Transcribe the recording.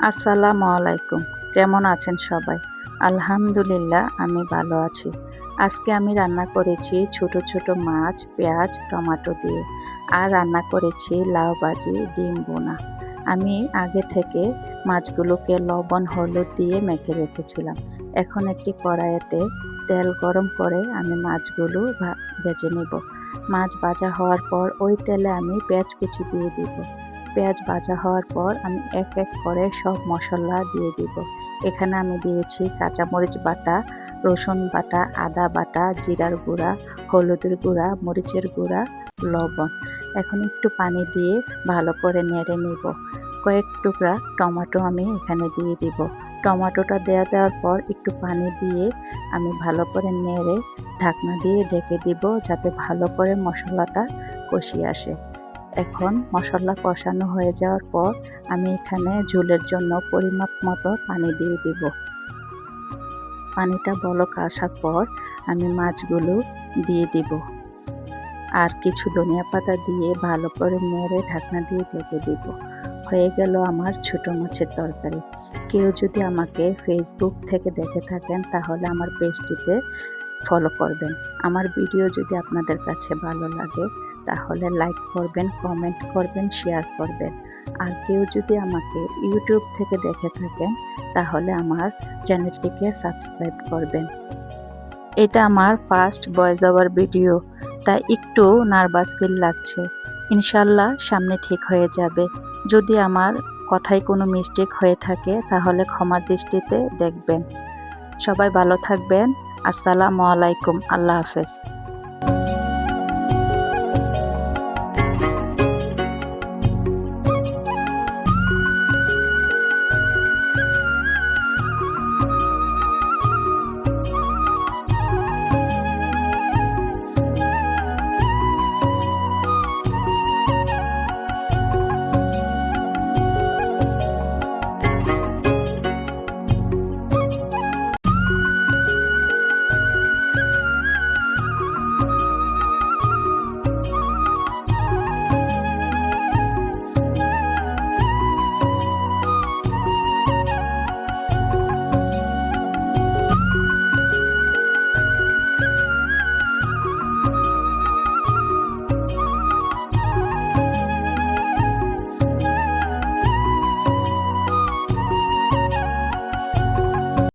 আসসালামু আলাইকুম। কেমন আছেন সবাই? আলহামদুলিল্লাহ আমি ভালো আছি। আজকে আমি রান্না করেছি ছোট ছোট মাছ, পেঁয়াজ, টমেটো দিয়ে। আর রান্না করেছি লাউ ভাজি, ডিম ভুনা। আমি আগে থেকে মাছগুলোকে লবণ, হলুদ দিয়ে মেখে রেখেছিলাম। এখন একটি কড়াইতে তেল গরম করে আমি মাছগুলো ভেজে নেব। মাছ ভাজা হওয়ার পর ওই তেলে আমি পেঁয়াজ কুচি দিয়ে দিব। পেঁয়াজ ভাজা হওয়ার পর আমি এক এক করে সব মশলা দিয়ে দিব। এখানে আমি দিয়েছি কাঁচামরিচ বাটা, রসুন বাটা, আদা বাটা, জিরার গুঁড়া, হলুদের গুঁড়া, মরিচের গুঁড়া, লবণ। এখন একটু পানি দিয়ে ভালো করে নেড়ে নিব। কয়েক টুকরা টমেটো আমি এখানে দিয়ে দিব। টমেটোটা দেওয়ার পর একটু পানি দিয়ে আমি ভালো করে নেড়ে ঢাকনা দিয়ে ঢেকে দিব, যাতে ভালো করে মশলাটা কষিয়ে আসে। এখন মশলা কষানো হয়ে যাওয়ার পর আমি এখানে ঝোলের জন্য পরিমাপ মতো পানি দিয়ে দিব। পানিটা বলক আসার পর আমি মাছগুলো দিয়ে দিব আর কিছু ধনিয়া পাতা দিয়ে ভালো করে নেড়ে ঢাকনা দিয়ে ঢেকে দিব। হয়ে গেল আমার ছোট মাছের তরকারি। কেউ যদি আমাকে ফেসবুক থেকে দেখে থাকেন তাহলে আমার পেজটিতে ফলো করবেন। আমার ভিডিও যদি আপনাদের কাছে ভালো লাগে তাহলে লাইক করবেন, কমেন্ট করবেন, শেয়ার করবেন। আর কেউ যদি আমাকে ইউটিউব থেকে দেখে থাকেন তাহলে আমার চ্যানেলটিকে সাবস্ক্রাইব করবেন। এটা আমার ফার্স্ট ভয়েস ওভার ভিডিও, তাই একটু নার্ভাস ফিল লাগছে। ইনশাল্লাহ সামনে ঠিক হয়ে যাবে। যদি আমার কথায় কোনো মিস্টেক হয়ে থাকে তাহলে ক্ষমার দৃষ্টিতে দেখবেন। সবাই ভালো থাকবেন। আসসালামু আলাইকুম। আল্লাহ হাফেজ।